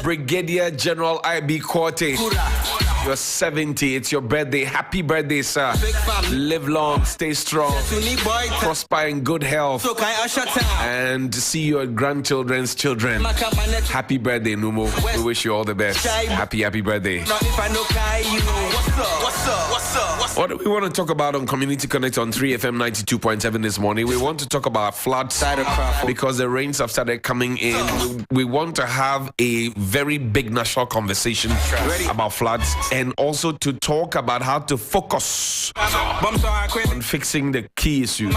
Brigadier General IB Korte. You're 70. It's your birthday. Happy birthday, sir. Live long, stay strong, prosper in good health, and to see your grandchildren's children. Happy birthday, Numo. We wish you all the best. Happy birthday. What do we want to talk about on Community Connect on 3FM 92.7 this morning? We want to talk about floods because the rains have started coming in. We want to have a very big national conversation about floods, and also to talk about how to focus on fixing the key issues.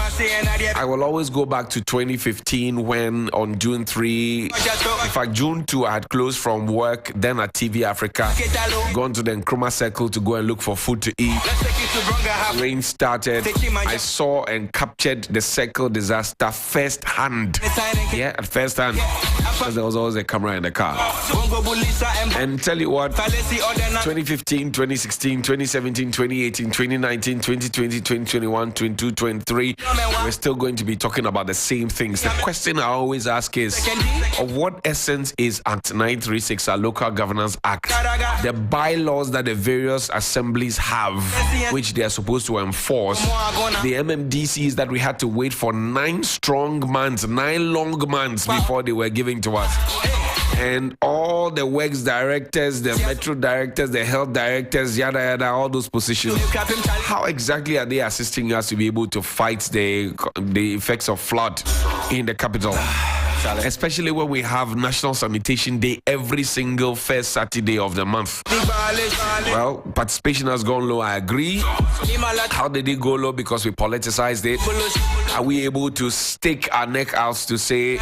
I will always go back to 2015 when on June 3, in fact June 2, I had closed from work, then at TV Africa, gone to the Nkrumah Circle to go and look for food to eat. Rain started. I saw and captured the Circle disaster firsthand. Yeah, at first hand. Because there was always a camera in the car. And tell you what, 2015, 2016, 2017, 2018, 2019, 2020, 2021, 22, 23, we're still going to be talking about the same things. The question I always ask is, of what essence is Act 936, our Local Governance Act, the bylaws that the various assemblies have, which they are supposed to enforce, the MMDCs that we had to wait for 9 long months before they were given to us, and all the works directors, the metro directors, the health directors, yada yada, all those positions. How exactly are they assisting us to be able to fight the effects of flood in the capital? Especially when we have National Sanitation Day every single first Saturday of the month. Well, participation has gone low, I agree. How did it go low? Because we politicized it. Are we able to stick our neck out to say,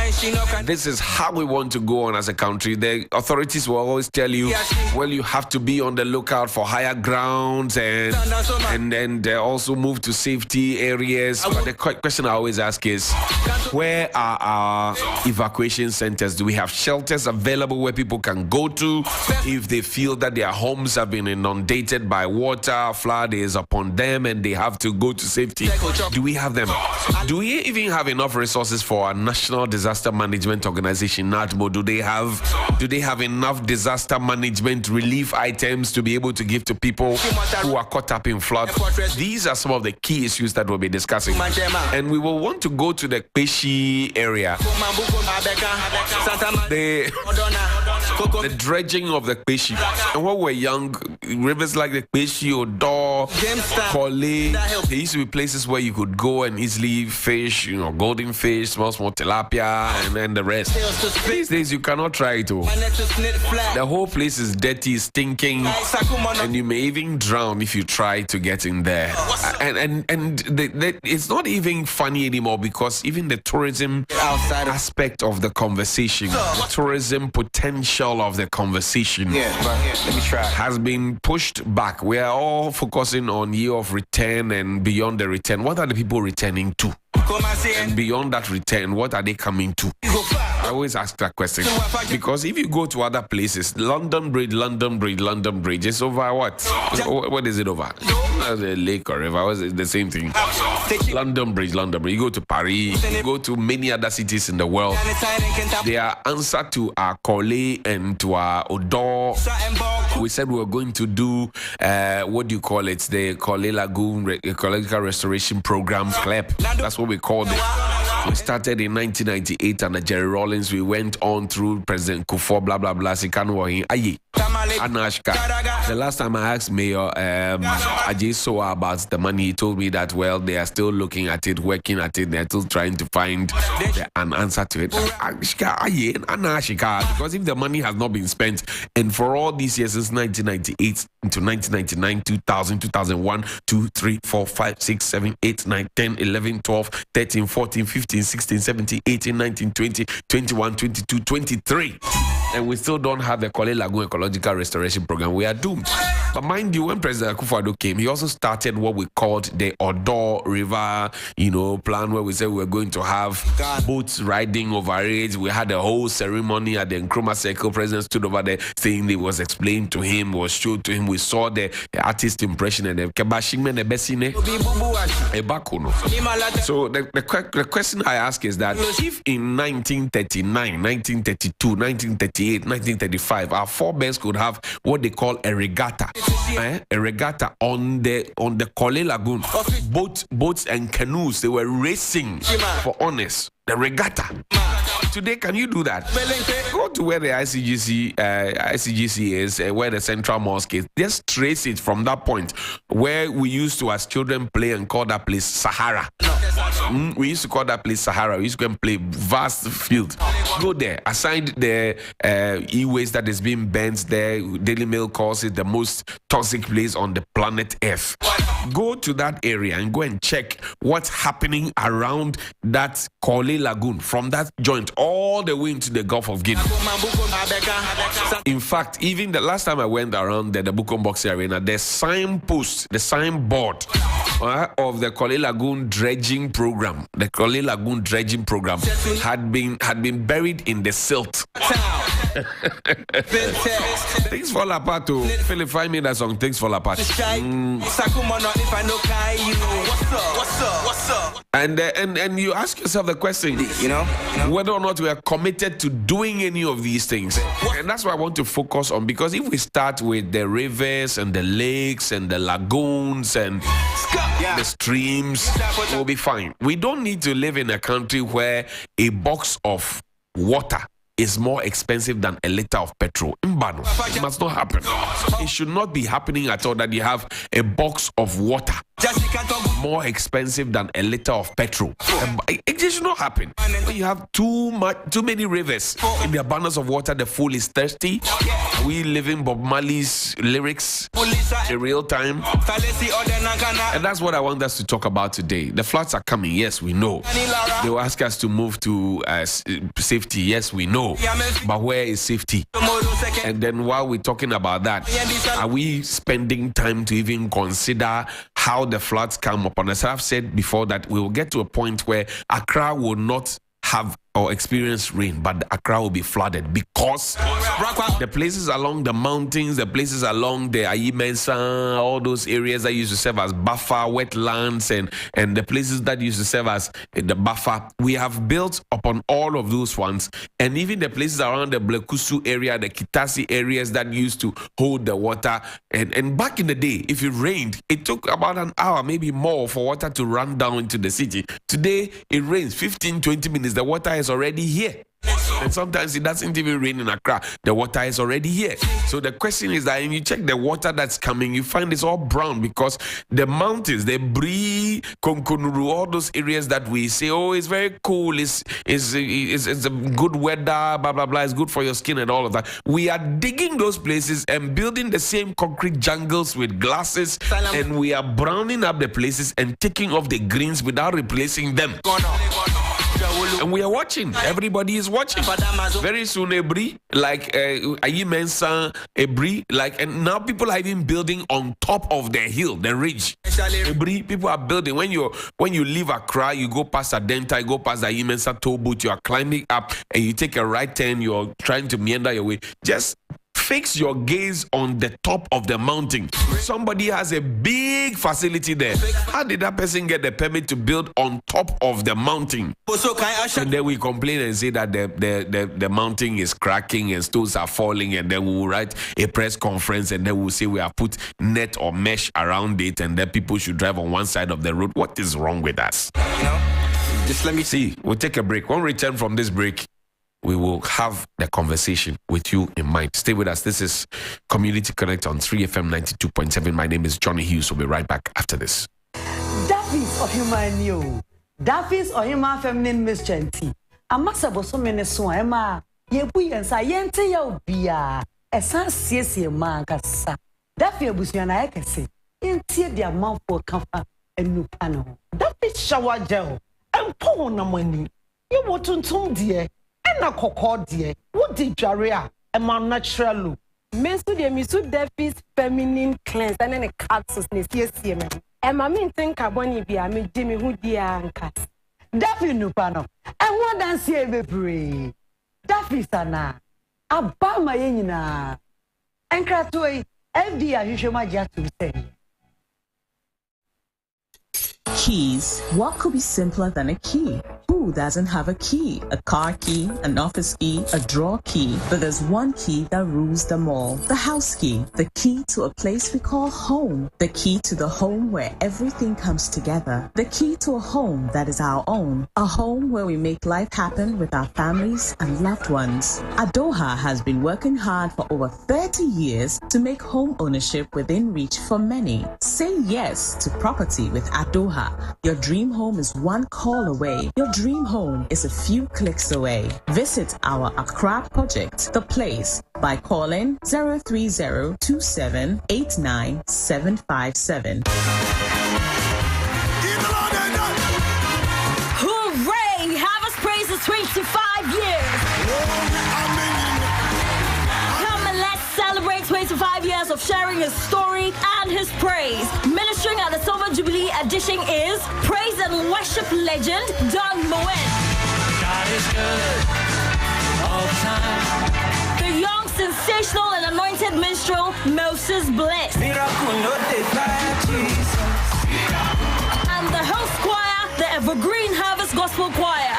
this is how we want to go on as a country? The authorities will always tell you, well, you have to be on the lookout for higher grounds and then also move to safety areas. But the question I always ask is, where are our evacuation centers? Do we have shelters available where people can go to if they feel that their homes have been inundated by water, flood is upon them and they have to go to safety? Do we have them? Do we even have enough resources for our National Disaster Management Organization, NADMO? Do they have enough disaster management relief items to be able to give to people who are caught up in flood? These are some of the key issues that we'll be discussing. And we will want to go to the Peshi area. The dredging of the Peshi. And when we were young, rivers like the Peshi, Odo, Kole, there used to be places where you could go and easily fish, golden fish, small tilapia, and then the rest. These days, you cannot try it. The whole place is dirty, stinking, and you may even drown if you try to get in there. And it's not even funny anymore, because even the tourism aspect of the conversation, the tourism potential of the conversation has been pushed back. We are all focusing on year of return and beyond the return. What are the people returning to? And beyond that return, what are they coming to? I always ask that question, because if you go to other places, London Bridge is over what? What is it over? The lake or river, it's the same thing. London Bridge. You go to Paris, you go to many other cities in the world. They are answer to our Kole and to our Odo. We said we were going to do, the Kole Lagoon Ecological Restoration Program, CLEP. That's what we called it. We started in 1998 under Jerry Rawlings. We went on through President Kufuor, blah, blah, blah. Sikanwahin, Aye, Anashka. The last time I asked Mayor Ajay Soa about the money, he told me that, well, they are still looking at it, working at it. They're still trying to find an answer to it. Because if the money has not been spent, and for all these years, since 1998 to 1999, 2000, 2001, 2, 3, 4, 5, 6, 7, 8, 9, 10, 11, 12, 13, 14, 15, 16, 17, 18, 19, 20, 21, 22, 23. And we still don't have the Kole Lagoon Ecological Restoration Program. We are doomed. But mind you, when President Akufo-Addo came, he also started what we called the Odo River, plan where we said we were going to have boats riding over it. We had a whole ceremony at the Nkrumah Circle. President stood over there saying it was explained to him, was showed to him. We saw the artist impression and the Kebashingme Nebesine Ebakuno. So the question I ask is that if in 1939, 1932, 1938, 1935, our forebears could have what they call a regatta on the Korle Lagoon, boats and canoes, they were racing for honors. The regatta. Today, can you do that? Go to where the ICGC is, where the Central Mosque is. Just trace it from that point where we used to, as children, play and call that place Sahara. We used to call that place Sahara. We used to go and play vast field. Go there. Aside the e-waste that is being burnt there, Daily Mail calls it the most toxic place on the planet Earth. Go to that area and go and check what's happening around that Korle Lagoon, from that joint all the way into the Gulf of Guinea. In fact, even the last time I went around the Bukom Boxing Arena, the signpost, the signboard of the Korle Lagoon dredging program, had been buried in the silt. Things fall apart too. Philip, find me that song, Things Fall Apart. And you ask yourself the question, whether or not we are committed to doing any of these things. And that's what I want to focus on, because if we start with the rivers and the lakes and the lagoons and the streams, we'll be fine. We don't need to live in a country where a box of water is more expensive than a liter of petrol. It must not happen. It should not be happening at all that you have a box of water more expensive than a liter of petrol. It should not happen. When you have too many rivers in the abundance of water, the fool is thirsty. Are we living Bob Marley's lyrics in real time? And that's what I want us to talk about today. The floods are coming. Yes, we know. They will ask us to move to safety. Yes, we know. But where is safety? And then while we're talking about that, are we spending time to even consider how the floods come upon us? I've said before that we will get to a point where Accra will not have or experience rain, but Accra will be flooded because the places along the mountains, the places along the Ayi-Mensah, all those areas that used to serve as buffer wetlands and the places that used to serve as the buffer, we have built upon all of those ones. And even the places around the Blekusu area, the Kitasi areas that used to hold the water. And back in the day, if it rained, it took about an hour, maybe more, for water to run down into the city. Today, it rains 15, 20 minutes. The water is already here. And sometimes it doesn't even rain in Accra. The water is already here. So the question is that when you check the water that's coming, you find it's all brown because the mountains, the Bri, Konkonuru, all those areas that we say, oh, it's very cool, it's a good weather, blah, blah, blah, it's good for your skin and all of that. We are digging those places and building the same concrete jungles with glasses, and we are browning up the places and taking off the greens without replacing them. And we are watching. Everybody is watching. Very soon, Ebri, like Ayi-Mensah, Ebri, and now people are even building on top of the hill, the ridge. Ebri, people are building. When you leave Accra, you go past Adenta, you go past the Ayi-Mensah toll booth, you are climbing up, and you take a right turn. You're trying to meander your way. Just fix your gaze on the top of the mountain. Somebody has a big facility there. How did that person get the permit to build on top of the mountain? And then we complain and say that the mountain is cracking and stones are falling, and then we will write a press conference and then we'll say we have put net or mesh around it and then people should drive on one side of the road. What is wrong with us? Just let me see. We'll take a break. When we return from this break, we will have the conversation with you in mind. Stay with us. This is Community Connect on 3FM 92.7. My name is Johnnie Hughes. We'll be right back after this. Daffy's or human new. Daffy's or human feminine mischanty. A massa was so many swimmer. Ye bui and science yo bia. A sans siesi mancasa. Daffy was your nacasi. In tear their mouth for comfort and new panel. Daffy's shower gel. And pour on money. You want to dear. Na kokodi, what did Jaria? A man natural look. Mensu de misu Daffy's feminine cleanse and then a capsules ne CSM. And my main thing carboni be a me Jimmy Hoodia and Cass. Daffy no pano. And one dance here be free. Daffy sana. Aba ma yenina. And kratoi FD you show my just to say. Keys. What could be simpler than a key? Who doesn't have a key? A car key, an office key, a drawer key. But there's one key that rules them all. The house key. The key to a place we call home. The key to the home where everything comes together. The key to a home that is our own. A home where we make life happen with our families and loved ones. Adoha has been working hard for over 30 years to make home ownership within reach for many. Say yes to property with Adoha. Your dream home is one call away. Your dream home is a few clicks away. Visit our Accra project, The Place, by calling 030-2789-757. Hooray! Harvest Praise is 25 years. Come and let's celebrate 25 years of sharing his story and his praise. Ministering at the Silver Jubilee edition is praise and worship legend Don Moen. God is good all the time. The young, sensational and anointed minstrel Moses Bliss. Miracle notified Jesus. And the host choir, the Evergreen Harvest Gospel Choir.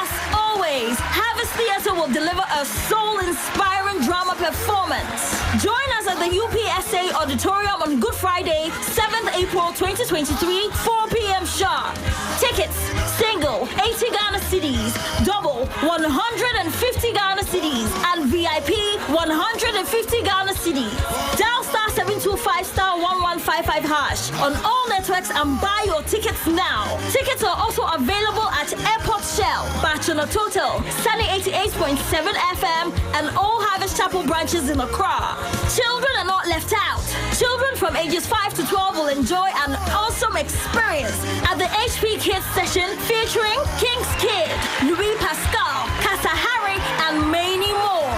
As always, Harvest Theatre will deliver a soul-inspiring drama performance. Join us at the UPSA Auditorium on Good Friday, 7th April 2023, 4 p.m. sharp. Tickets, single, 80 Ghana cedis, double, 150 Ghana cedis, and VIP, 150 Ghana cedis. Dial star 725 star 1155 hash on all networks and buy your tickets now. Tickets are also available at Airport Shell, Bachelor Total, Sunny 88.7 FM, and all Harvest Chapel branches in Accra. Children are not left out. Children from ages 5 to 12 will enjoy an awesome experience at the HP Kids session featuring King's Kid, Louis Pascal, Casa Harry, and many more.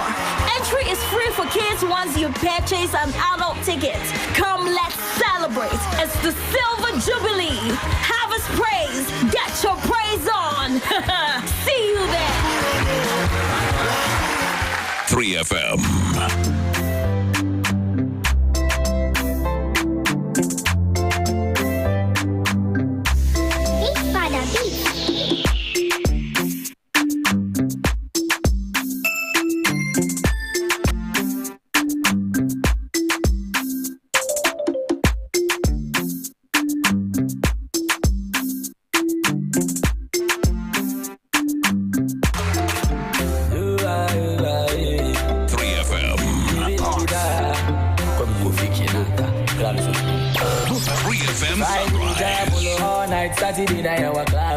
Entry is free for kids once you purchase an adult ticket. Come, let's celebrate. It's the Silver Jubilee. Harvest Praise. Get your praise on. See you there. 3FM.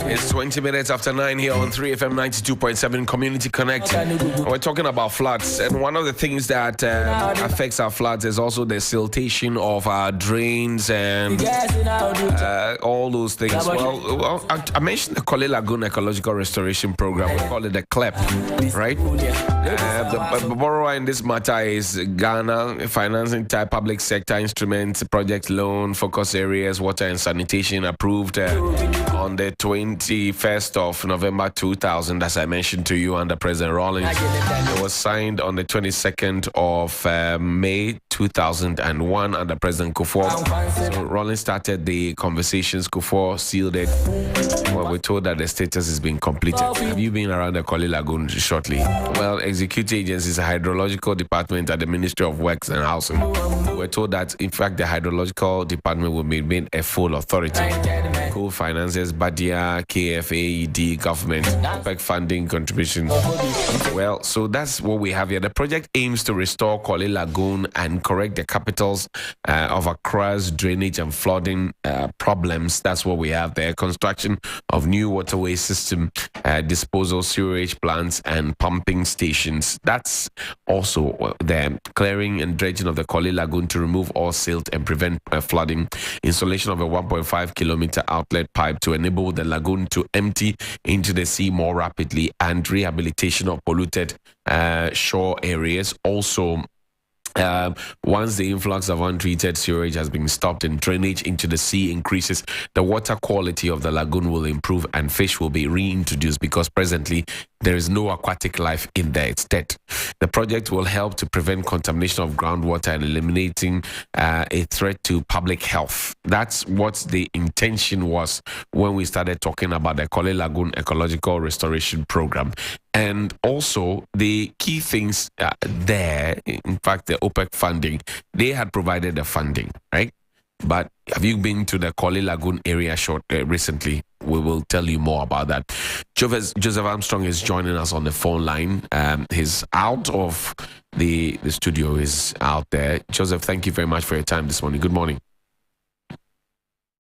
It's 20 minutes after 9 here on 3FM 92.7 Community Connect. We're talking about floods, and one of the things that affects our floods is also the siltation of our drains and all those things. Well, I mentioned the Kole Lagoon Ecological Restoration Program. We call it the CLEP, right? The borrower in this matter is Ghana Financing Type Public Sector Instrument Project Loan Focus Areas Water and Sanitation, approved on the 21st of November 2000, as I mentioned to you, under President Rawlings. It was signed on the 22nd of May 2001 under President Kufuor. So Rawlings started the conversations. Kufuor sealed it. Well, we're told that the status is being completed. Have you been around the Kole Lagoon shortly? Well, executive agencies, hydrological department at the Ministry of Works and Housing. We're told that, in fact, the hydrological department will be made a full authority. Co-finances, Badia, KFAED, government, PEC funding contributions. Well, so that's what we have here. The project aims to restore Kole Lagoon and correct the capitals of Accra's drainage and flooding problems. That's what we have there. Construction of new waterway system, disposal sewerage plants, and pumping stations. That's also the clearing and dredging of the Kole Lagoon to remove all silt and prevent flooding. Installation of a 1.5 kilometer outlet outlet pipe to enable the lagoon to empty into the sea more rapidly, and rehabilitation of polluted shore areas. Also, once the influx of untreated sewage has been stopped and drainage into the sea increases, the water quality of the lagoon will improve and fish will be reintroduced, because presently there is no aquatic life in there. It's dead. The project will help to prevent contamination of groundwater and eliminating a threat to public health. That's what the intention was when we started talking about the Kole Lagoon Ecological Restoration Program. And also the key things there, in fact, the OPEC funding, they had provided the funding, right? But have you been to the Kole Lagoon area recently? We will tell you more about that. Joseph Armstrong is joining us on the phone line. He's out of the studio, is out there. Joseph, thank you very much for your time this morning. Good morning.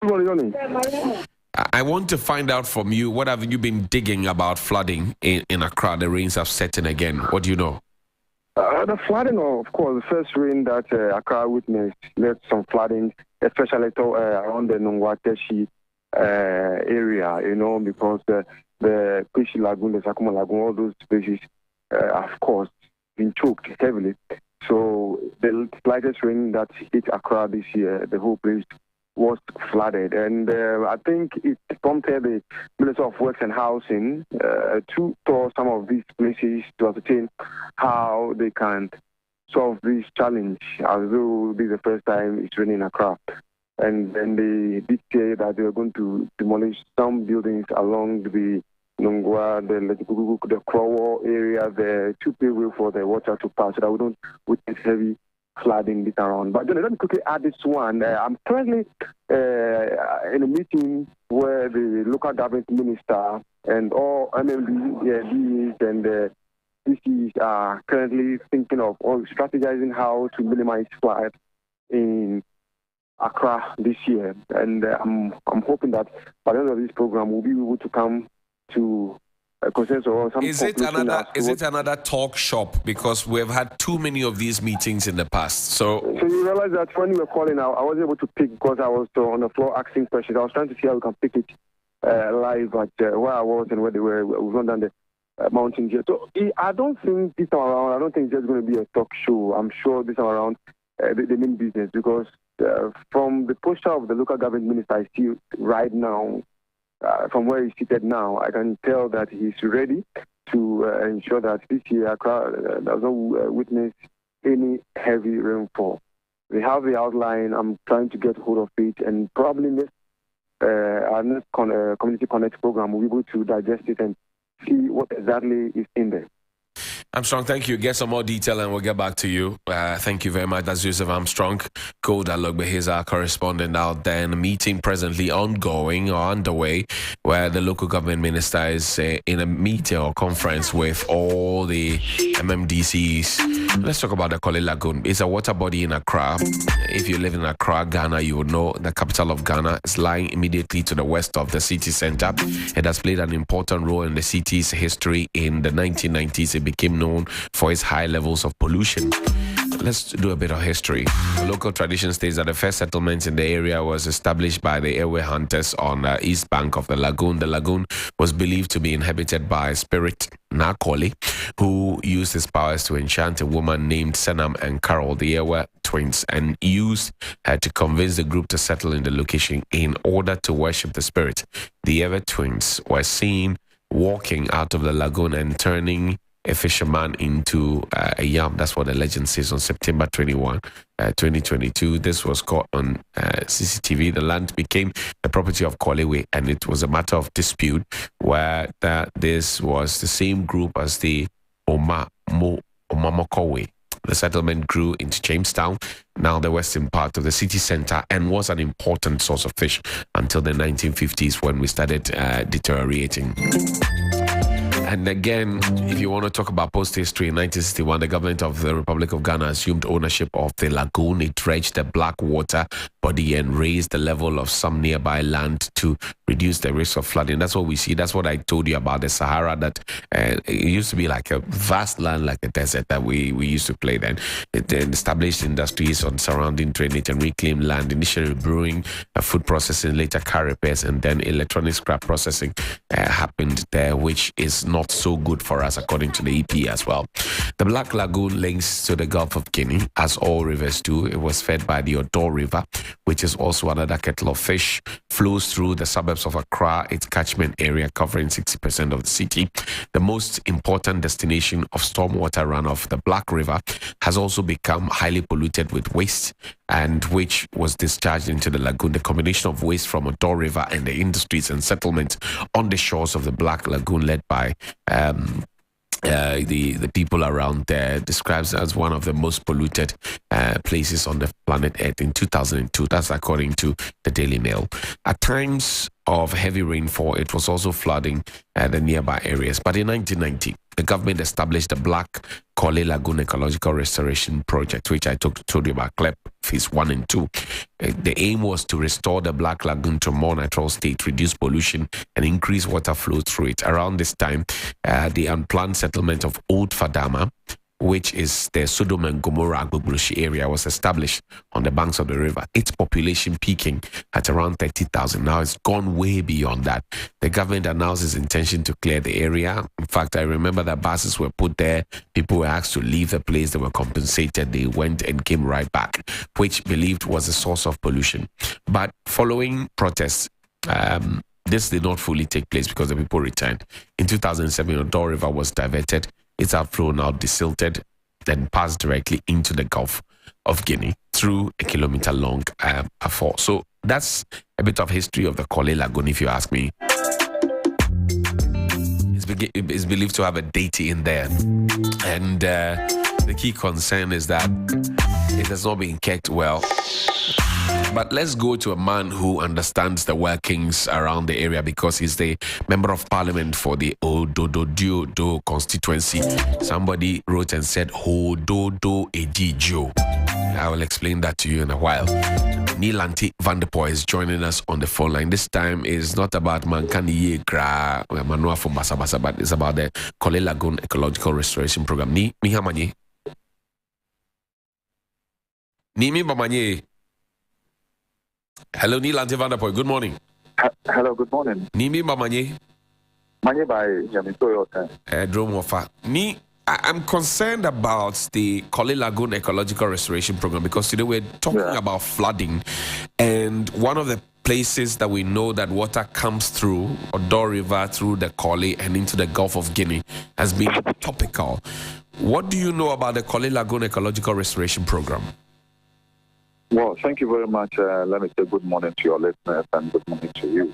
Good morning, Johnny. I want to find out from you, what have you been digging about flooding in Accra? The rains have set in again. What do you know? The flooding, of course, the first rain that Accra witnessed led some flooding, especially around the Nungwateshi area, because the Pishi Lagoon, the Sakuma Lagoon, all those places, of course, been choked heavily. So the slightest rain that hit Accra this year, the whole place was flooded. And I think it prompted the Minister of Works and Housing to tour some of these places to ascertain how they can solve this challenge, as though this is the first time it's raining in Accra. And then they did say that they were going to demolish some buildings along the Nungwa, the Krowo area, to pave way for the water to pass, so that we don't witness heavy flooding this around. But let me quickly add this one. I'm currently in a meeting where the local government minister and all MMDs and DCs are currently thinking of or strategizing how to minimize flood in Accra this year. And I'm hoping that by the end of this program, we'll be able to come to consensus or some. Is it another talk shop? Because we've had too many of these meetings in the past. So you realize that when you were calling out, I wasn't able to pick because I was on the floor asking questions. I was trying to see how we can pick it live at where I was and where they were. We've gone down the mountain here. So I don't think this time around, I don't think it's just going to be a talk show. I'm sure this time around they mean business, because from the posture of the local government minister I see right now, from where he's seated now, I can tell that he's ready to ensure that this year Accra does not witness any heavy rainfall. We have the outline. I'm trying to get hold of it, and probably our next Community Connect program will be able to digest it and see what exactly is in there. Armstrong, thank you. Get some more detail and we'll get back to you. Thank you very much. That's Joseph Armstrong, Koda he's our correspondent out there, and a meeting presently ongoing or underway where the local government minister is in a meeting or conference with all the MMDCs. Let's talk about the Kole Lagoon. It's a water body in Accra. If you live in Accra, Ghana, you would know the capital of Ghana is lying immediately to the west of the city center. It has played an important role in the city's history. In the 1990s, it became known for its high levels of pollution. Let's do a bit of history. The local tradition states that the first settlement in the area was established by the airway hunters on the east bank of the lagoon. The lagoon was believed to be inhabited by a spirit, Nakoli, who used his powers to enchant a woman named Senam and Carol, the Ewe twins, and used her to convince the group to settle in the location in order to worship the spirit. The Ewe twins were seen walking out of the lagoon and turning a fisherman into a yam. That's what the legend says on September 21, 2022. This was caught on CCTV. The land became the property of Kolewe, and it was a matter of dispute where this was the same group as the Omamokowe. The settlement grew into Jamestown, now the western part of the city center, and was an important source of fish until the 1950s when we started deteriorating. And again, if you want to talk about post-history, in 1961, the government of the Republic of Ghana assumed ownership of the lagoon. It dredged the black water body and raised the level of some nearby land to reduce the risk of flooding. That's what we see. That's what I told you about the Sahara, that it used to be like a vast land, like a desert that we used to play then. It then established industries on surrounding drainage and reclaimed land, initially brewing, food processing, later car repairs, and then electronic scrap processing happened there, which is not so good for us, according to the EP as well. The Black Lagoon links to the Gulf of Guinea, as all rivers do. It was fed by the Odo River, which is also another kettle of fish, flows through the suburbs of Accra, its catchment area covering 60% of the city. The most important destination of stormwater runoff, the Black River, has also become highly polluted with waste, and which was discharged into the lagoon. The combination of waste from Odo River and the industries and settlements on the shores of the Black Lagoon, led by the people around there, describes as one of the most polluted places on the planet Earth in 2002. That's according to the Daily Mail. At times of heavy rainfall, it was also flooding the nearby areas. But in 1990, the government established the Black Kole Lagoon Ecological Restoration Project, which I told you about, CLEP Phase 1 and 2. The aim was to restore the Black Lagoon to a more natural state, reduce pollution, and increase water flow through it. Around this time, the unplanned settlement of Old Fadama, which is the Sodom and Gomorrah Agbogboshi area, was established on the banks of the river. Its population peaking at around 30,000. Now it's gone way beyond that. The government announced its intention to clear the area. In fact, I remember that buses were put there. People were asked to leave the place. They were compensated. They went and came right back, which believed was a source of pollution. But following protests, this did not fully take place because the people returned. In 2007, Odo River was diverted. Its outflow now desilted, then passed directly into the Gulf of Guinea through a kilometer-long fall. So that's a bit of history of the Kole Lagoon, if you ask me. It's believed to have a deity in there. And the key concern is that it has not been kept well. But let's go to a man who understands the workings around the area, because he's the member of parliament for the Ododo constituency. Somebody wrote and said, Ododo Ejijo. I will explain that to you in a while. Nilanti Van der Poel is joining us on the phone line. This time is not about Mankani Yekra, Manua from Basabasa, but it's about the Kole Lagoon Ecological Restoration Program. Ni Mihamanye. Nimi Bamanye. Hello, Nilanti Van der Poel. Good morning. Hello, good morning. Nimi Bamanye. Manye by Yamitoyota. Dromofa. I'm concerned about the Kole Lagoon Ecological Restoration Program, because today we're talking about flooding, and one of the places that we know that water comes through Odo River, through the Kole and into the Gulf of Guinea, has been topical. What do you know about the Kole Lagoon Ecological Restoration Program? Well, thank you very much. Let me say good morning to your listeners and good morning to you.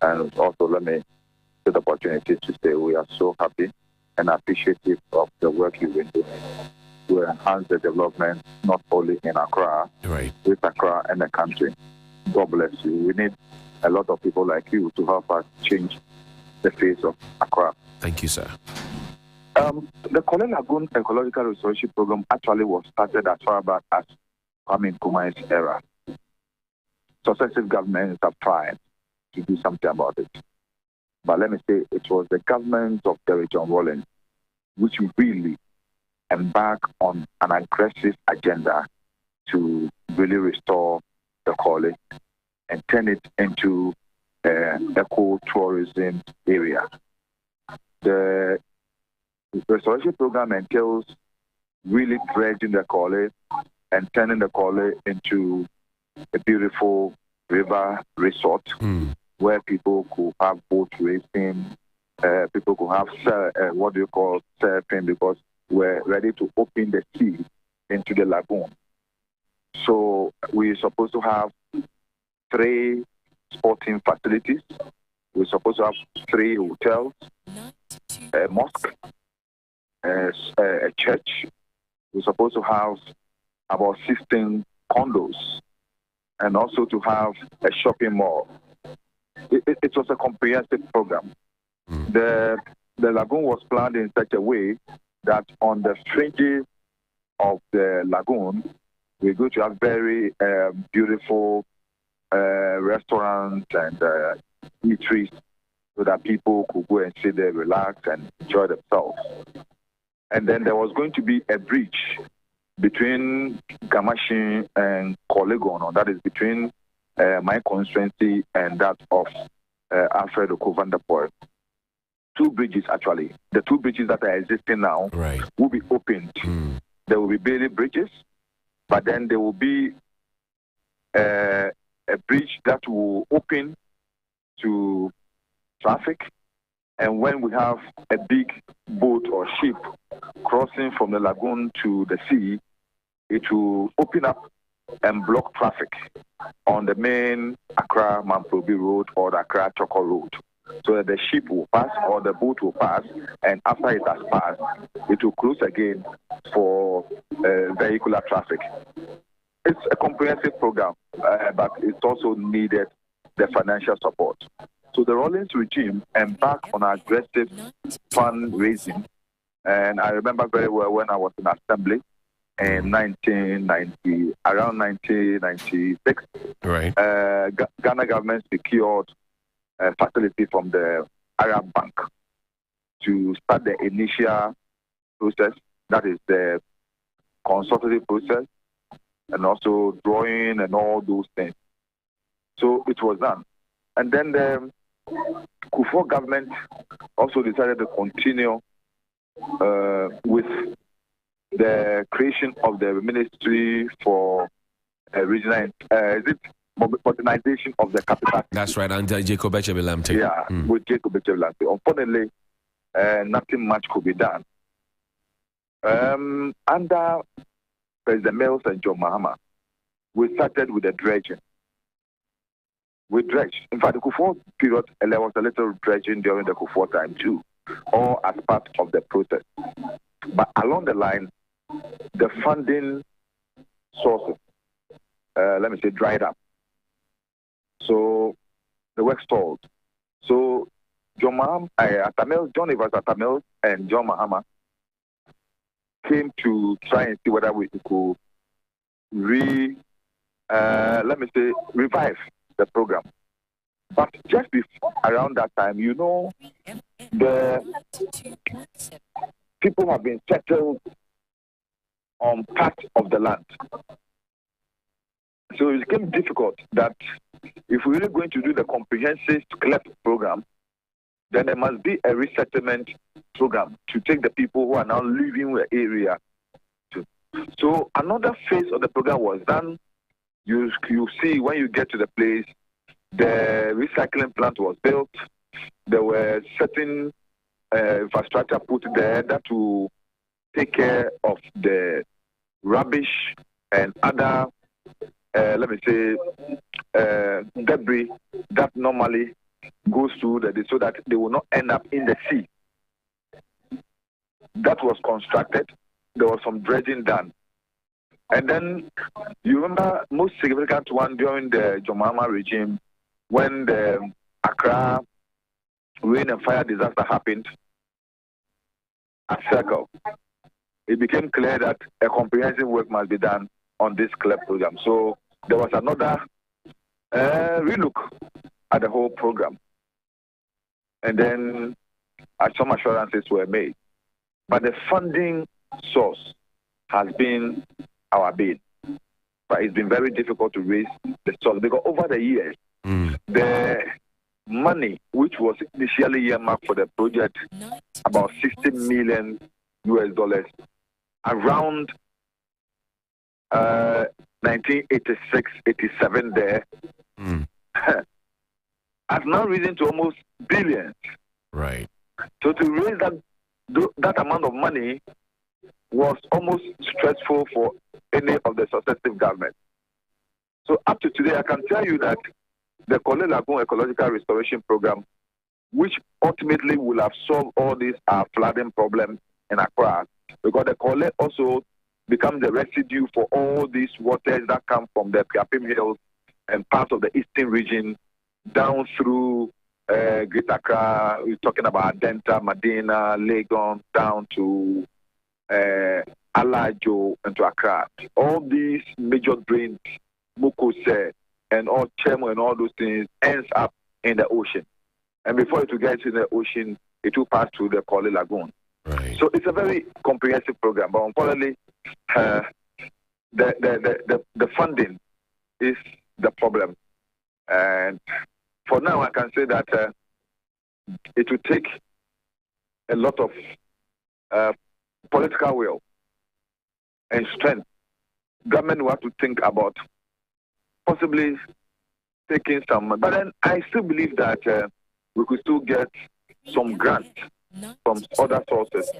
And also let me take the opportunity to say we are so happy and appreciative of the work you've been doing to enhance the development not only in Accra, with Accra and the country. God bless you. We need a lot of people like you to help us change the face of Accra. Thank you, sir. The Kole Lagoon Ecological Restoration Program actually was started as far back as Kwame Nkrumah's era. Successive governments have tried to do something about it. But let me say, it was the government of Derek John Rawlings which really embarked on an aggressive agenda to really restore the Kole and turn it into an eco-tourism area. The restoration program entails really dredging the Kole and turning the Kole into a beautiful river resort where people could have boat racing, people could have surfing, because we're ready to open the sea into the lagoon. So we're supposed to have 3 sporting facilities. We're supposed to have 3 hotels, a mosque, a church. We're supposed to have about 16 condos, and also to have a shopping mall. It was a comprehensive program. The the lagoon was planned in such a way that on the fringes of the lagoon, we're going to have very beautiful restaurants and eateries so that people could go and sit there, relax, and enjoy themselves. And then there was going to be a bridge between Gamashin and Kolegon, that is between my constituency and that of Alfred Okovandapoel. Two bridges, actually. The two bridges that are existing now will be opened. There will be Bailey bridges, but then there will be a bridge that will open to traffic. And when we have a big boat or ship crossing from the lagoon to the sea, it will open up and block traffic on the main Accra Mamprobi Road or the Accra Choko Road. So that the ship will pass or the boat will pass, and after it has passed, it will close again for vehicular traffic. It's a comprehensive program, but it also needed the financial support. So the Rawlings regime embarked on aggressive fundraising, and I remember very well when I was in assembly in 1990, around 1996. Right. Ghana government secured a facility from the Arab Bank to start the initial process, that is the consultative process, and also drawing and all those things. So it was done. And then the Kufuor government also decided to continue with the creation of the Ministry for Regional, modernization of the capital. That's right, under Jacob Echebelamte. Yeah, with Jacob Echebelamte. Unfortunately, nothing much could be done. Under President Mills and John Mahama, we started with the dredging. We dredged. In fact, the Kufuor period, there was a little dredging during the Kufuor time too, all as part of the process. But along the line, the funding sources, dried up. So the work stalled. So John Evans Atamil and John Mahama came to try and see whether we could revive the program. But just around that time, the people have been settled on part of the land. So it became difficult that if we're really going to do the comprehensive CLEP program, then there must be a resettlement program to take the people who are now leaving the area. So another phase of the program was done. You see when you get to the place, the recycling plant was built. There were certain infrastructure put there that will take care of the rubbish and other debris that normally goes through so that they will not end up in the sea. That was constructed. There was some dredging done. And then you remember most significant one during the John Mahama regime when the Accra rain and fire disaster happened at Circle. It became clear that a comprehensive work must be done on this CLEP program. So there was another relook at the whole program. And then some assurances were made. But the funding source has been our bid. But it's been very difficult to raise the source because over the years, the money which was initially earmarked for the project, about $60 million around 1986, 87 there, has now risen to almost billions. Right. So to raise that amount of money was almost stressful for any of the successive governments. So up to today, I can tell you that the Korle Lagoon Ecological Restoration Program, which ultimately will have solved all these flooding problems in Accra, because the Korle also becomes the residue for all these waters that come from the Piapim Hills and parts of the eastern region down through Great Accra, we're talking about Denta, Medina, Legon, down to Alajo and to Accra. All these major drains, Mukose, and all Chemo and all those things ends up in the ocean. And before it will get to the ocean, it will pass through the Korle Lagoon. Right. So it's a very comprehensive program. But unfortunately, the funding is the problem. And for now, I can say that it will take a lot of political will and strength. Government will have to think about possibly taking some. But then I still believe that we could still get some grants from other sources.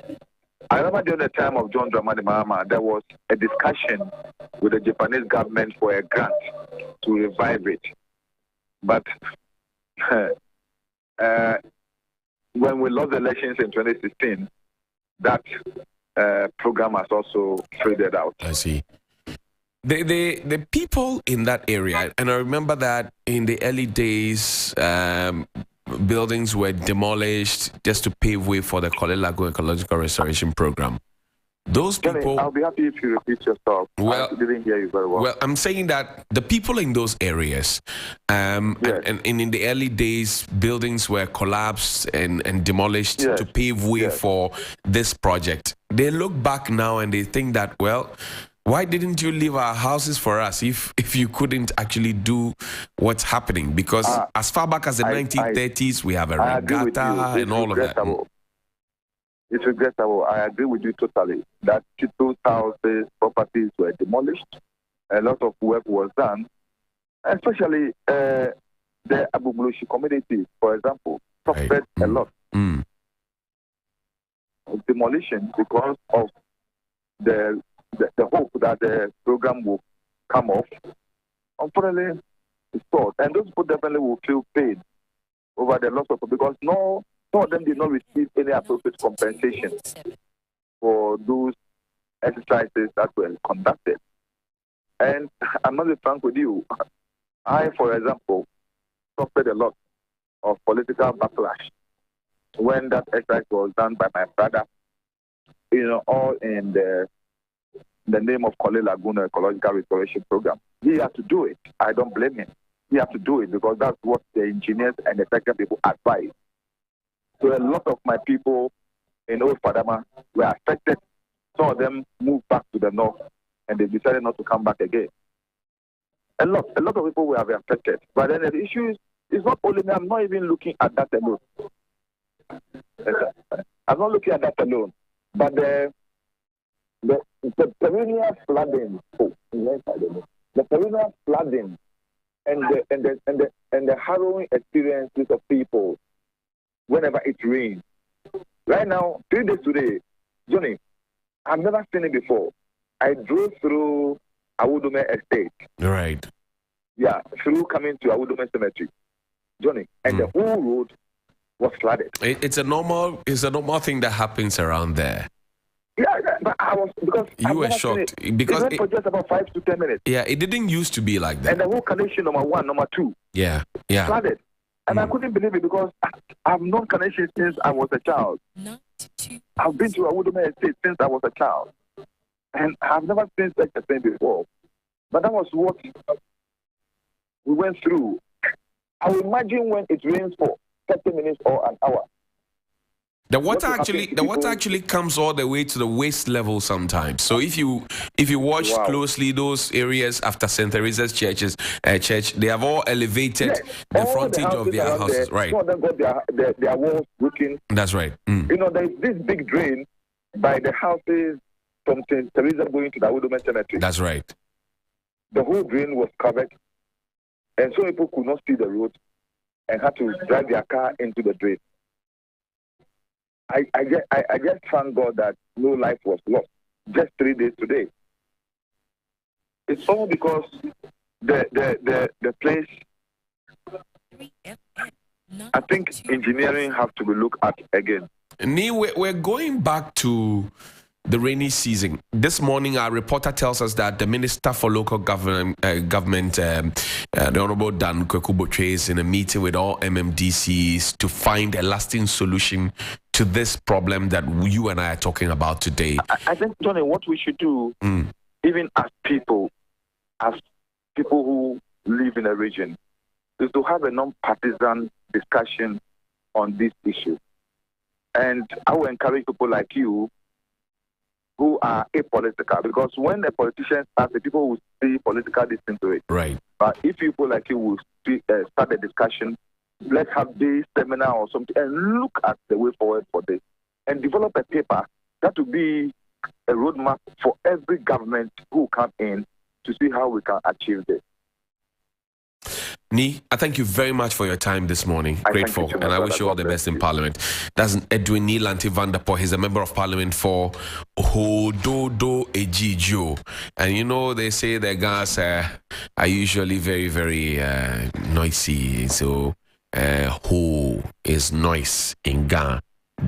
I remember during the time of John Dramani Mahama, there was a discussion with the Japanese government for a grant to revive it. But when we lost the elections in 2016, that program has also faded out. I see. The people in that area, and I remember that in the early days, buildings were demolished just to pave way for the Korle Lagoon Ecological Restoration Program. Those people. Johnny, I'll be happy if you repeat yourself. Well, I didn't hear you very well. Well, I'm saying that the people in those areas, and in the early days, buildings were collapsed and demolished to pave way for this project. They look back now and they think that, well, why didn't you leave our houses for us if you couldn't actually do what's happening? Because as far back as the 1930s, we have a regatta and all of that. It's regrettable. I agree with you totally that people's houses, properties were demolished. A lot of work was done, especially the Abu Mulushi community, for example, suffered a lot of demolition because of the hope that the program will come off. Unfortunately, it's short. And those people definitely will feel pain over the loss of, because some of them did not receive any appropriate compensation for those exercises that were conducted. And I'm not frank with you. I, for example, suffered a lot of political backlash when that exercise was done by my brother, all in the name of Korle Lagoon Ecological Restoration Program. He had to do it. I don't blame him. He had to do it because that's what the engineers and the technical people advise. So a lot of my people in Old Padama were affected. Some of them moved back to the north and they decided not to come back again. A lot of people were affected. But then the issue is not only me. I'm not even looking at that alone. I'm not looking at that alone. But the perennial flooding, the perennial flooding and the harrowing experiences of people whenever it rains. Right now, 3 days today, Johnny, I've never seen it before. I drove through Awudome Estate. Right. Yeah, through coming to Awudome Cemetery, Johnny, and the whole road was flooded. It's a normal thing that happens around there. Yeah, but you were shocked because it went for just about 5 to 10 minutes. Yeah, it didn't used to be like that. And the whole connection, number 1, number 2, flooded. And I couldn't believe it because I've known Kaneshie since I was a child. I've been to Awudome Estate since I was a child. And I've never seen such a thing before. But that was what we went through. I will imagine when it rains for 30 minutes or an hour. The water actually comes all the way to the waist level sometimes. So if you watch closely those areas after St. Teresa's church, they have all elevated the frontage of their houses. Right. Some of them got their walls broken. That's right. There's this big drain by the houses from St. Teresa going to the Awudome Cemetery. That's right. The whole drain was covered, and so people could not see the road and had to drive their car into the drain. I just thank God that no life was lost. Just 3 days today. It's all because the place. I think engineering have to be looked at again. We're going back to the rainy season. This morning, our reporter tells us that the Minister for Local Government, the Honorable Dan Kwekubotwe, is in a meeting with all MMDCs to find a lasting solution to this problem that you and I are talking about today. I think, Johnny, what we should do, even as people who live in a region, is to have a non-partisan discussion on this issue. And I will encourage people like you who are apolitical, because when a politician starts, the people will see political distance to it. Right. But if people like you will start a discussion, let's have this seminar or something and look at the way forward for this and develop a paper that will be a roadmap for every government who come in to see how we can achieve this. Ni, I thank you very much for your time this morning. Grateful. And I wish you all the best in Parliament. That's Edwin Nilanti Vanderpoel. He's a member of Parliament for Hododo Ejijo. And you know, they say the guys are usually very, very noisy. So, Ho is noise in Ghana.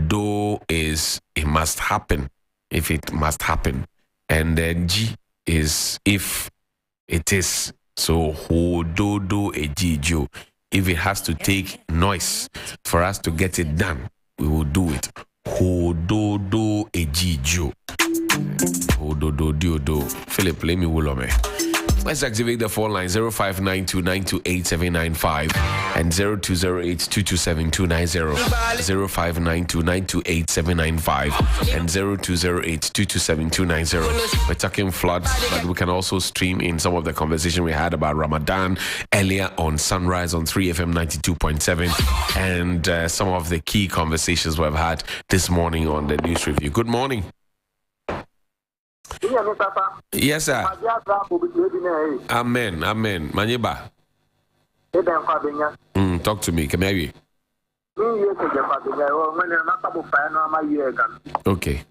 Do is it must happen if it must happen. And then G is if it is. So, Hododo Ejijo. If it has to take noise for us to get it done, we will do it. Hododo Ejijo. Hododo Diodo. Philip, let me wolome. Let's activate the phone line 0592928795 and 0208227290. 0592928795 and 0208227290. We're talking floods, but we can also stream in some of the conversation we had about Ramadan earlier on Sunrise on 3FM 92.7 and some of the key conversations we've had this morning on the news review. Good morning. Yes, sir. Amen. Maniba. Talk to me. Come here. Okay.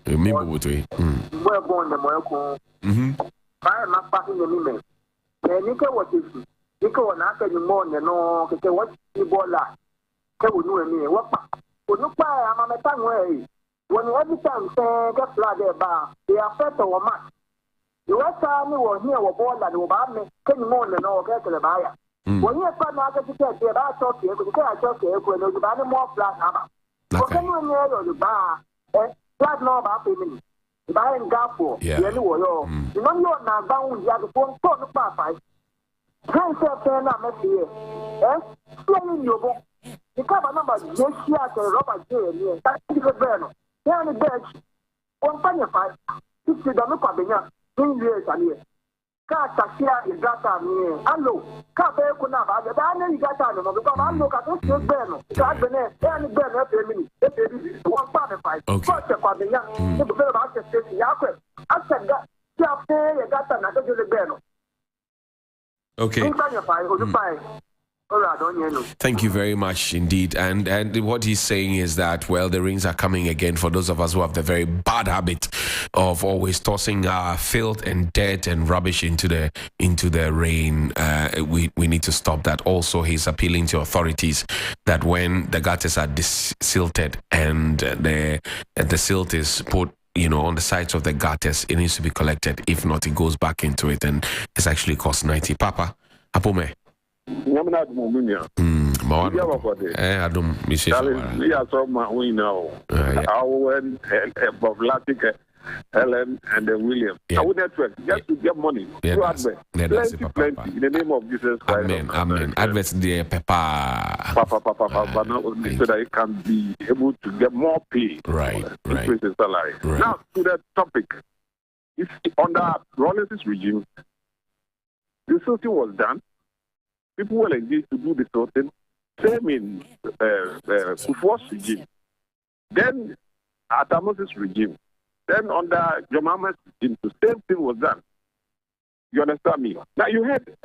When every time get flood there, they affect our match. The West Army was near our border, the Obama came more than all get to the buyer. When you find out that you can't get out of here, because I talk here, when you buy more flat hammer. When you near the bar, flat no about payment. The buy and gap for the only war. You know, you're not bound, you have the phone call the papa. Can't say, turn up, Messi. Still in your book. The cover number, just here to Robert J. That's the burner. Here on the bench, 1.5, 60 Danuka, 2 years a year. Car Takia is data near. Hello, Cafe Kunava, the Daniel Gata, because I look at this burner. God, the next, any burner every minute, 1.5. Okay. First, the Pabina, the bill about the station, Yaka. I said that, Cafe, Gata, and I told you the burner. Okay. 2.5. Thank you very much indeed. And what he's saying is that, well, the rains are coming again for those of us who have the very bad habit of always tossing filth and dirt and rubbish into the rain. We need to stop that. Also, he's appealing to authorities that when the gutters are silted and the silt is put on the sides of the gutters, it needs to be collected. If not, it goes back into it and it's actually cost 90. Papa, Apome. Adam, Helen and then William. I would network just to get money. Plenty in the name of Jesus Christ. Amen. Adverts there, Papa. But so that it can be able to get more pay. Right. Increase the salary. Right. Now to the topic. If under Rawlings' regime, the sorting was done. People were engaged to do the sorting. Same in Kufuor's regime. Then Adamos' regime. Then under Jomama's regime, the same thing was done. You understand me? Now you had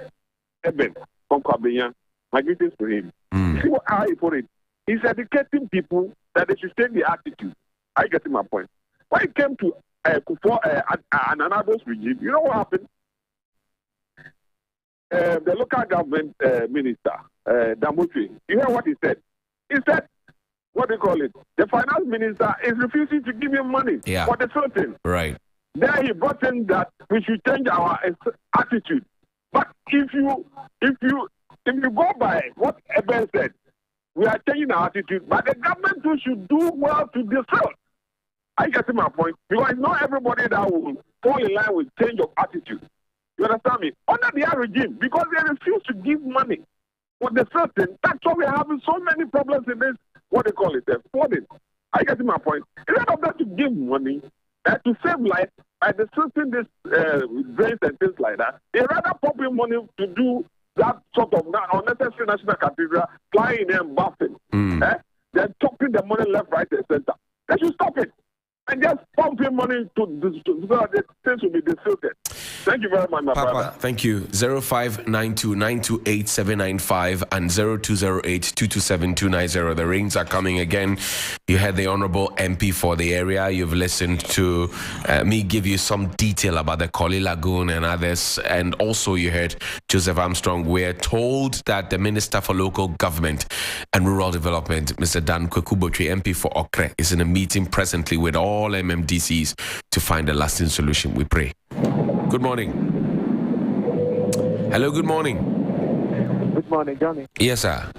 Eben from Kwabenya. My greetings to him. See how he put it. He's educating people that they should take the attitude. I get my point. When it came to Kufuor and Anado's regime, you know what happened? The local government minister, Damotwe, you hear what he said? He said, what do you call it? The finance minister is refusing to give him money for the certain. Right. Then he brought in that we should change our attitude. But if you go by what Eben said, we are changing our attitude. But the government too should do well to disrupt. I get to my point because it's not everybody that will fall in line with change of attitude. You understand me? Under the regime, because they refuse to give money for the certain, that's why we're having so many problems in this. What they call it, flooding. I get to my point. Instead of them to give money to save life, by the certain this drains and things like that, they rather pump in money to do that sort of unnecessary national cathedral, flying and buffing. They're chopping the money left, right, and center. They should stop it and just pump in money so that things will be disfiltered. Thank you very much, my brother. Thank you. 0592-928-795 and 0208-227-290. The rings are coming again. You had the Honorable MP for the area. You've listened to me give you some detail about the Koli Lagoon and others. And also you heard Joseph Armstrong. We're told that the Minister for Local Government and Rural Development, Mr. Dan Kwekubotri, MP for Okre, is in a meeting presently with all MMDCs to find a lasting solution. We pray. Good morning. Hello, good morning. Good morning, Johnny. Yes, sir.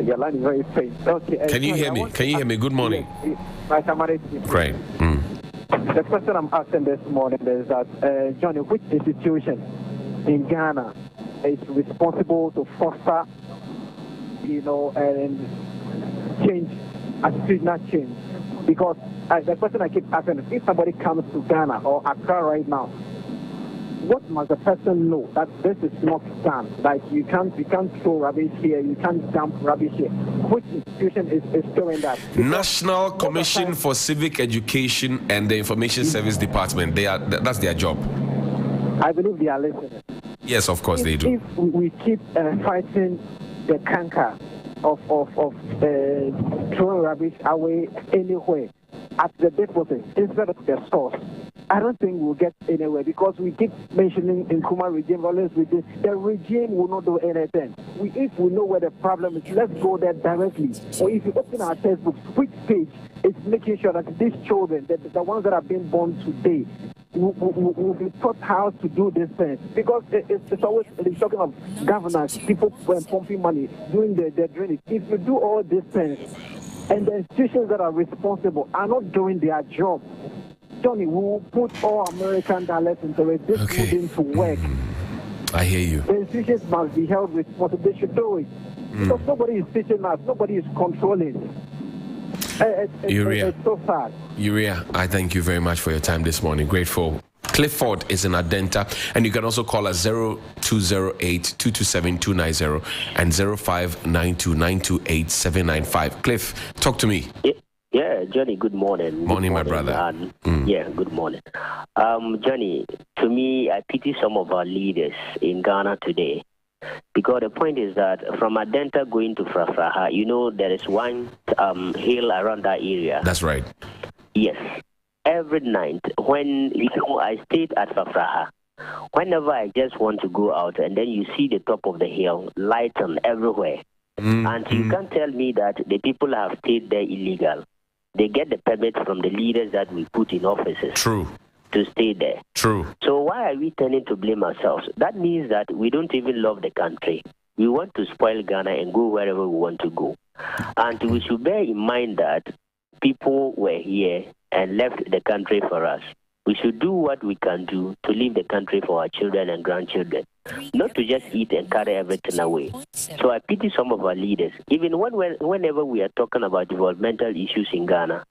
Your line is very faint. Okay. Can you hear me? Can you hear me? Good morning. Great. The question I'm asking this morning is that, Johnny, which institution in Ghana is responsible to foster, and change, attitudinal change? Because the question I keep asking is, if somebody comes to Ghana or Accra right now, what must the person know that this is not done? Like you can't throw rubbish here, you can't dump rubbish here. Which institution is doing that? Because National Commission for Civic Education and the Information Service Department. That's their job. I believe they are listening. Yes, of course they do. If we keep fighting the canker of throwing rubbish away anywhere at the deposit instead of the source, I don't think we'll get anywhere, because we keep mentioning in Kuma regime, always with this, the regime will not do anything. If we know where the problem is, let's go there directly. Or if you open our textbooks, which page is making sure that these children, the ones that are being born today, will be taught how to do these things? Because it's always talking of governance, people pumping money, doing the drainage. If you do all these things and the institutions that are responsible are not doing their job, Johnny, we will put all American dollars into it. This wouldn't work. I hear you. The institutions must be held responsible. They should do it. Because nobody is teaching us. Nobody is controlling. It's so sad. Uria, I thank you very much for your time this morning. Grateful. Clifford is in Adenta, and you can also call us 0208-227-290 and 0592-928-795. Cliff, talk to me. Yeah, Johnny, good morning. Morning, my brother. Yeah, good morning. Johnny, to me, I pity some of our leaders in Ghana today, because the point is that from Adenta going to Frafraha, there is one hill around that area. That's right. Yes. Every night, when I stayed at Frafraha, whenever I just want to go out, and then you see the top of the hill, lights on everywhere. And you can't tell me that the people have stayed there illegal. They get the permit from the leaders that we put in offices. True. To stay there. True. So why are we tending to blame ourselves? That means that we don't even love the country. We want to spoil Ghana and go wherever we want to go. And we should bear in mind that people were here and left the country for us. We should do what we can do to leave the country for our children and grandchildren, not to just eat and carry everything away. So I pity some of our leaders. Even whenever we are talking about developmental issues in Ghana,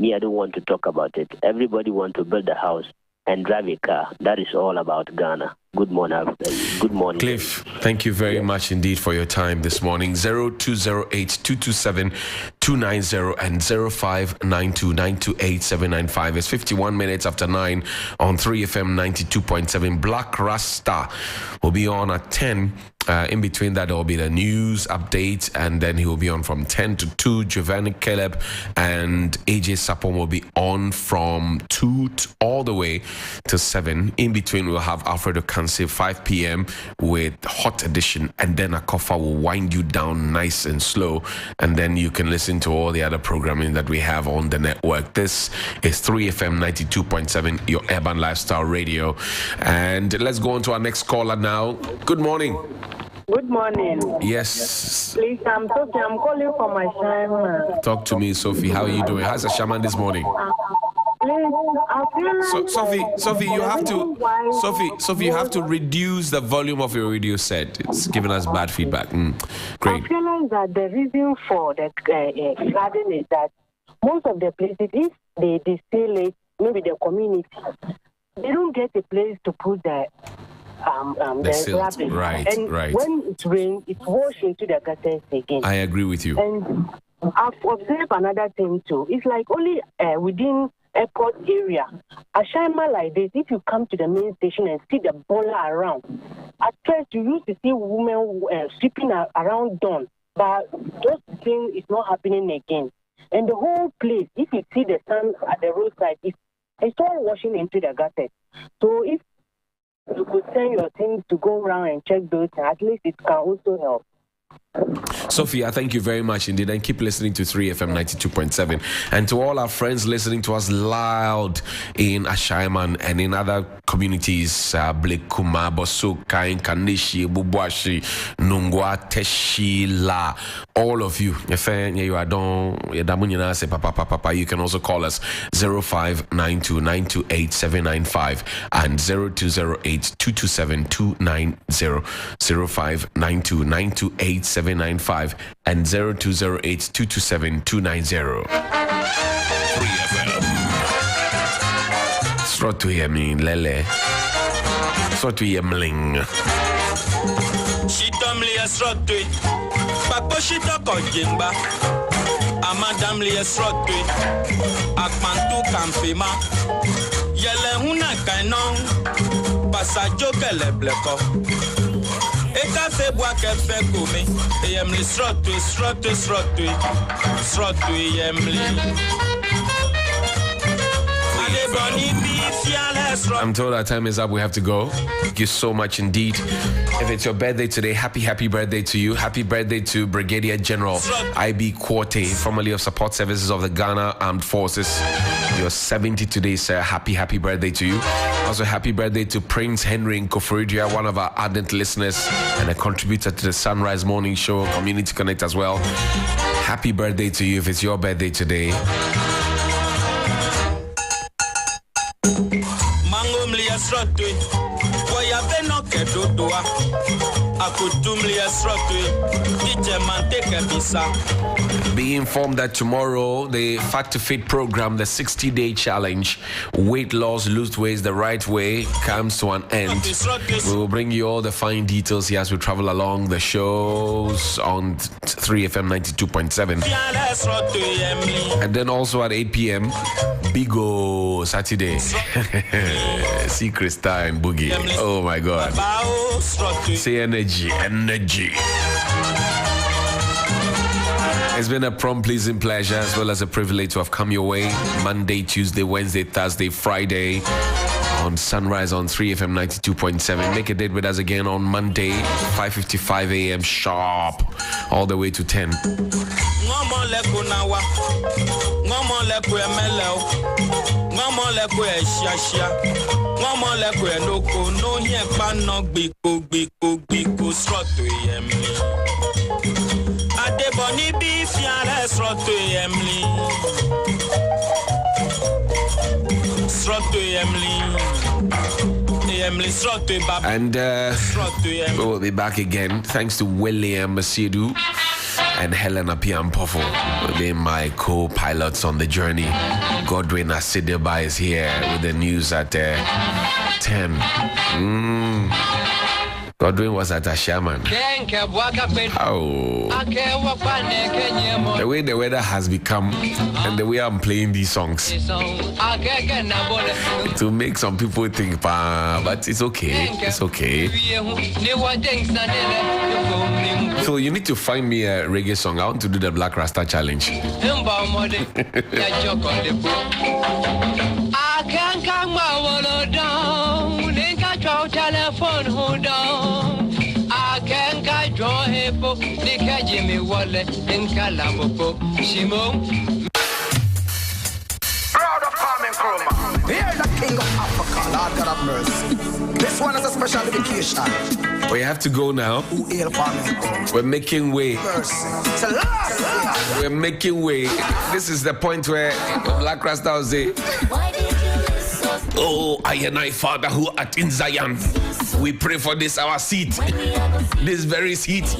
me, I don't want to talk about it. Everybody wants to build a house and drive a car. That is all about Ghana. Good morning. Good morning. Cliff, thank you very much indeed for your time this morning. 0208-227-290 and 0592-928-795. It's 51 minutes after 9 on 3FM 92.7. Black Rasta will be on at 10 In between that, there will be the news update, and then he will be on from 10 to 2. Giovanni Caleb and AJ Sapon will be on from 2 all the way to 7. In between, we'll have Alfredo Kanse 5 p.m. with Hot Edition, and then Akofa will wind you down nice and slow, and then you can listen to all the other programming that we have on the network. This is 3FM 92.7, your urban lifestyle radio. And let's go on to our next caller now. Good morning. Good morning. Yes. Please, I'm Sophie. I'm calling for my shaman. Talk to me, Sophie. How are you doing? How's the shaman this morning? Please, I feel like Sophie, you have to reduce the volume of your radio set. It's giving us bad feedback. Great. I feel like that the reason for the flooding is that most of the places, if they distill it, maybe the community, they don't get a place to put the rubbish. Right. When it rains, it washes into the gutters again. I agree with you. And I've observed another thing too. It's like only within airport area, a shaman like this, if you come to the main station and see the boiler around, at first you used to see women sweeping around dawn, but those things is not happening again. And the whole place, if you see the sun at the roadside, it's all washing into the gutters. So if you could send your things to go around and check those, at least it can also help. Sophia, thank you very much indeed, and keep listening to 3FM 92.7. And to all our friends listening to us loud in Ashaiman and in other communities, Blekuma, Bosuka, Kanishi, Bubwashi, Nungwa, Teshila, all of you. You can also call us 0592928795 and 0208227290, 0592928795 and 0208227290. 3FM. Srotu yemin lele. Srotu yemling. Shitamli esrotwe. Pako shitoko jimba. Amadamli esrotwe. Akmantu kampima. Yele huna kainon. Pasajo kele bleko. Eka se bwa ke fe kome. Yemli srotwe yemli. I'm told our time is up. We have to go. Thank you so much indeed. If it's your birthday today, happy birthday to you. Happy birthday to Brigadier General I.B. Quarte, formerly of Support Services of the Ghana Armed Forces. You're 70 today, sir. Happy birthday to you. Also, happy birthday to Prince Henry Nkoforidia, one of our ardent listeners and a contributor to the Sunrise Morning Show, Community Connect as well. Happy birthday to you if it's your birthday today. Be informed that tomorrow the Fat to Fit program, the 60-day challenge, weight loss, lose weight the right way, comes to an end. We will bring you all the fine details here as we travel along the shows on 3FM 92.7. And then also at 8 p.m, Bigo Saturday. Secret Star and Boogie. Oh my God. Say energy. It's been a pleasing pleasure as well as a privilege to have come your way Monday, Tuesday, Wednesday, Thursday, Friday on Sunrise on 3FM 92.7. Make a date with us again on Monday, 5:55 a.m. sharp, all the way to 10. And we'll be back again. Thanks to William Masiedu and Helena Piampofo. They're my co-pilots on the journey. Godwin Asideba is here with the news at 10. Godwin was at a shaman. Oh. The way the weather has become and the way I'm playing these songs to make some people think, but it's okay. It's okay. So you need to find me a reggae song. I want to do the Black Rasta challenge. I can't come down. Telephone hold on. I can't draw hippo. They catch Jimmy Wallet in Calabo. Shimon. Proud of Carmen Chroma. Here the king of Africa. Lord God have mercy. This one is a special dedication. We have to go now. We're making way. We're making way. This is the point where Black Rasta will say, oh, I and I, Father, who art in Zion, we pray for this, our seat, this very seat.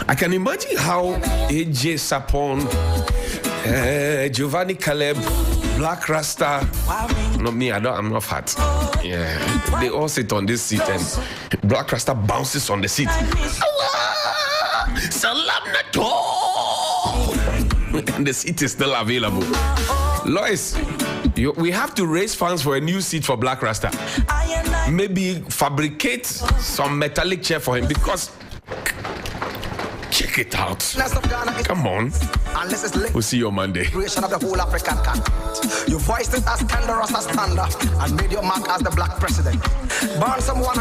I can imagine how AJ Sapon, Giovanni Caleb, Black Rasta, not me, I'm not fat. Yeah, they all sit on this seat and Black Rasta bounces on the seat. Salam Nato! And the seat is still available. Lois, we have to raise funds for a new seat for Black Rasta. Maybe fabricate some metallic chair for him because check it out. Come on. We'll see you on Monday. Creation of the whole African continent. You voiced it as Candaros as Thunder and made your mark as the black president. Burn someone.